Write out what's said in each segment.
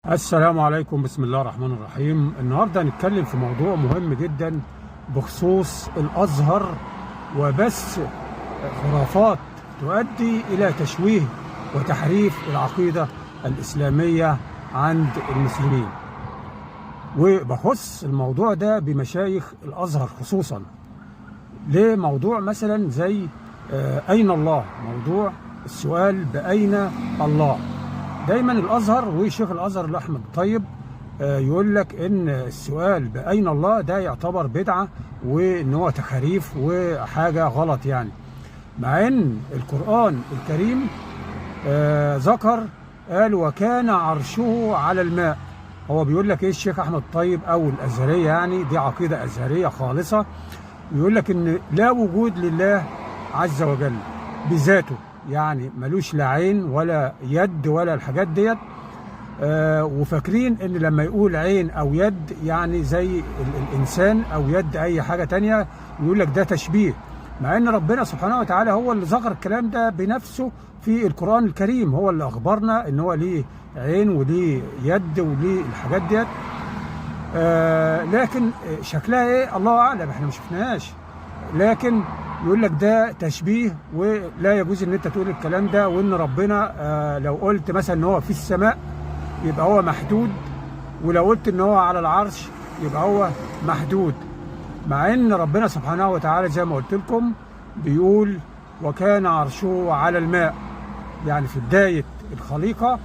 السلام عليكم. بسم الله الرحمن الرحيم. النهارده هنتكلم في موضوع مهم جدا بخصوص الازهر وبث خرافات تؤدي الى تشويه وتحريف العقيده الاسلاميه عند المسلمين. وبخص الموضوع ده بمشايخ الازهر خصوصا لموضوع مثلا زي اين الله، موضوع السؤال باين الله. دايما الازهر وشيخ الازهر الاحمد الطيب يقول لك ان السؤال باين الله ده يعتبر بدعه وان هو تخاريف وحاجه غلط، يعني مع ان القران الكريم ذكر قال وكان عرشه على الماء. هو بيقول لك ايه الشيخ احمد الطيب او الازهريه، يعني دي عقيده ازهريه خالصه، يقول لك ان لا وجود لله عز وجل بذاته، يعني ملوش لا عين ولا يد ولا الحاجات ديت. وفاكرين ان لما يقول عين او يد يعني زي الانسان او يد اي حاجه تانية، يقول لك ده تشبيه، مع ان ربنا سبحانه وتعالى هو اللي ذكر الكلام ده بنفسه في القران الكريم. هو اللي اخبرنا ان هو ليه عين وليه يد وليه الحاجات ديت. لكن شكلها ايه الله اعلم، احنا ما شفناهاش، لكن يقول لك ده تشبيه ولا يجوز ان انت تقول الكلام ده، وان ربنا لو قلت مثلا ان هو في السماء يبقى هو محدود، ولو قلت ان هو على العرش يبقى هو محدود، مع ان ربنا سبحانه وتعالى زي ما قلت لكم بيقول وكان عرشه على الماء. يعني في بداية الخليقة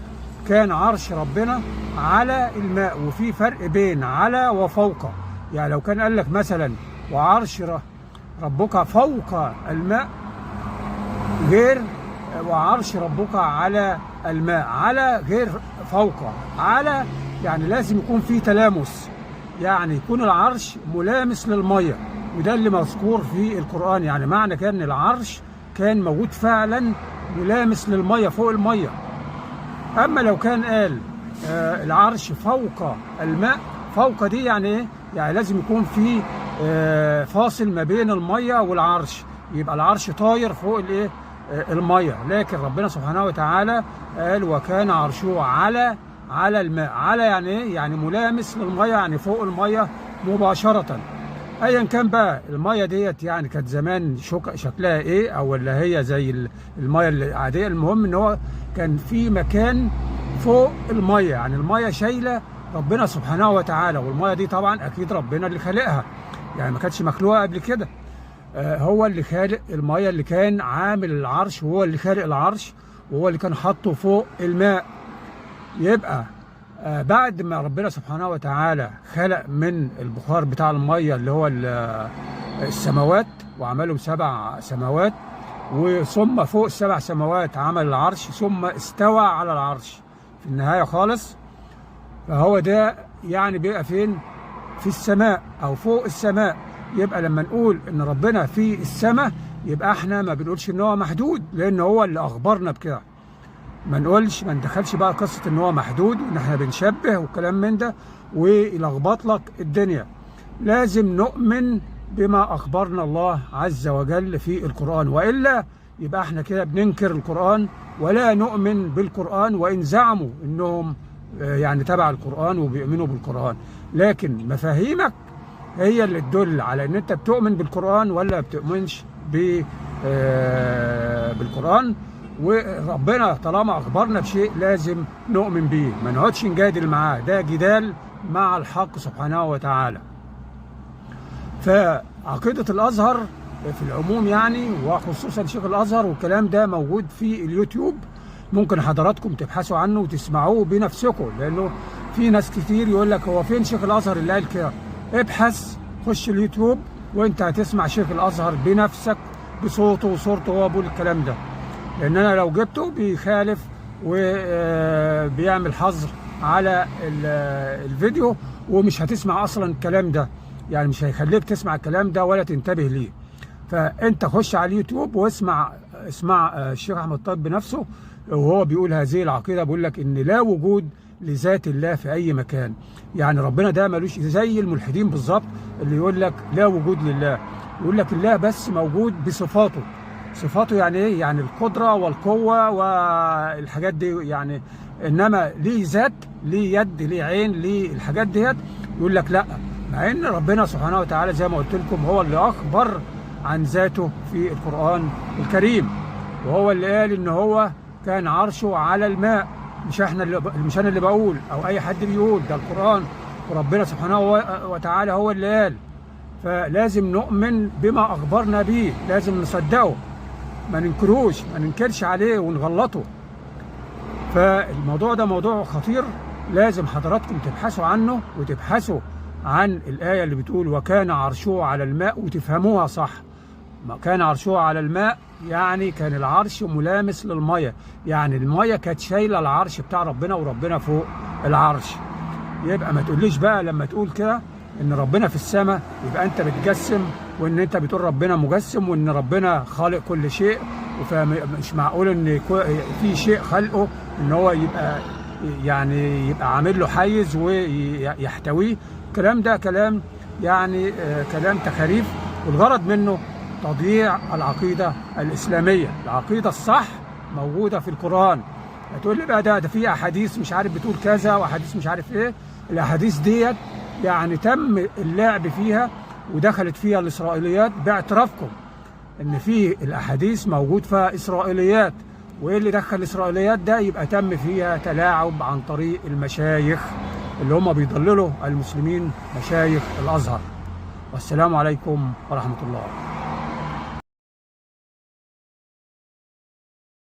كان عرش ربنا على الماء، وفي فرق بين على وفوق. يعني لو كان قال لك مثلا وعرش ربك فوق الماء غير وعرش ربك على الماء، على غير فوق. على يعني لازم يكون في تلامس، يعني يكون العرش ملامس للميه، وده اللي مذكور في القرآن. يعني معنى كان العرش كان موجود فعلا ملامس للميه فوق الميه. اما لو كان قال العرش فوق الماء، فوق دي يعني ايه؟ يعني لازم يكون في فاصل ما بين الميه والعرش، يبقى العرش طاير فوق الايه الميه. لكن ربنا سبحانه وتعالى قال وكان عرشه على الماء. على يعني ايه؟ يعني ملامس للميه، يعني فوق الميه مباشره. ايا كان بقى الميه ديت يعني كانت زمان شكلها ايه، او ولا هي زي الميه العاديه، المهم ان هو كان في مكان فوق الميه، يعني الميه شايله ربنا سبحانه وتعالى، والميه دي طبعا اكيد ربنا اللي خالقها، يعني ما كانتش مخلوقه قبل كده. هو اللي خالق الميه، اللي كان عامل العرش، وهو اللي خالق العرش، وهو اللي كان حاطه فوق الماء. يبقى بعد ما ربنا سبحانه وتعالى خلق من البخار بتاع الميه اللي هو السماوات، وعملهم 7 سماوات، وثم فوق ال7 سماوات عمل العرش، ثم استوى على العرش في النهايه خالص. فهو ده يعني بيبقى فين؟ في السماء او فوق السماء. يبقى لما نقول ان ربنا في السماء يبقى احنا ما بنقولش ان هو محدود، لان هو اللي اخبرنا بكده. ما نقولش، ما ندخلش بقى قصه ان هو محدود وان احنا بنشبه والكلام من ده ويلخبط لك الدنيا. لازم نؤمن بما اخبرنا الله عز وجل في القران، والا يبقى احنا كده بننكر القران ولا نؤمن بالقران، وان زعموا انهم يعني تبع القرآن وبيؤمنوا بالقرآن. لكن مفاهيمك هي اللي تدل على ان انت بتؤمن بالقرآن ولا بتؤمنش بالقرآن. وربنا طالما اخبرنا بشيء لازم نؤمن بيه، ما نقعدش نجادل معاه، ده جدال مع الحق سبحانه وتعالى. فعقيدة الازهر في العموم يعني، وخصوصا شيخ الازهر، والكلام ده موجود في اليوتيوب، ممكن حضراتكم تبحثوا عنه وتسمعوه بنفسكم، لانه في ناس كتير يقول لك هو فين شيخ الازهر اللي قال كده. ابحث، خش اليوتيوب وانت هتسمع شيخ الازهر بنفسك بصوته وصورته وهو بيقول الكلام ده، لان انا لو جبته بيخالف وبيعمل حظر على الفيديو، ومش هتسمع اصلا الكلام ده، يعني مش هيخليك تسمع الكلام ده ولا تنتبه ليه. فانت خش على اليوتيوب واسمع الشيخ احمد الطيب بنفسه وهو بيقول هذه العقيده، بيقول لك ان لا وجود لذات الله في اي مكان. يعني ربنا ده ملوش، زي الملحدين بالظبط اللي يقول لك لا وجود لله، يقول لك الله بس موجود بصفاته. صفاته يعني ايه؟ يعني القدره والقوه والحاجات دي، يعني انما ليه ذات، ليه يد، ليه عين، ليه الحاجات ديت، يقول لك لا. مع ان ربنا سبحانه وتعالى زي ما قلت لكم هو اللي اخبر عن ذاته في القرآن الكريم، وهو اللي قال ان هو كان عرشه على الماء. مش انا اللي بقول او اي حد بيقول، ده القرآن وربنا سبحانه وتعالى هو اللي قال. فلازم نؤمن بما اخبرنا به، لازم نصدقه، ما ننكروش، ما ننكرش عليه ونغلطه. فالموضوع ده موضوع خطير، لازم حضراتكم تبحثوا عنه وتبحثوا عن الآية اللي بتقول وكان عرشه على الماء، وتفهموها صح. كان عرشه على الماء يعني كان العرش ملامس للمية، يعني المية كانت شايلة العرش بتاع ربنا وربنا فوق العرش. يبقى ما تقوليش بقى لما تقول كده ان ربنا في السماء يبقى انت بتجسم، وان انت بتقول ربنا مجسم، وان ربنا خالق كل شيء. فمش معقول ان في شيء خلقه ان هو يبقى يعني يبقى عامل له حيز ويحتويه. الكلام ده كلام يعني كلام تخاريف، والغرض منه تضييع العقيدة الإسلامية. العقيدة الصح موجودة في القرآن. هتقول لي بقى ده في أحاديث مش عارف بتقول كذا وأحاديث مش عارف إيه. الأحاديث ديت يعني تم اللعب فيها ودخلت فيها الإسرائيليات باعترافكم إن في الأحاديث موجود فيها إسرائيليات، وإيه اللي دخل الإسرائيليات ده؟ يبقى تم فيها تلاعب عن طريق المشايخ اللي هم بيضللوا المسلمين، مشايخ الأزهر. والسلام عليكم ورحمة الله.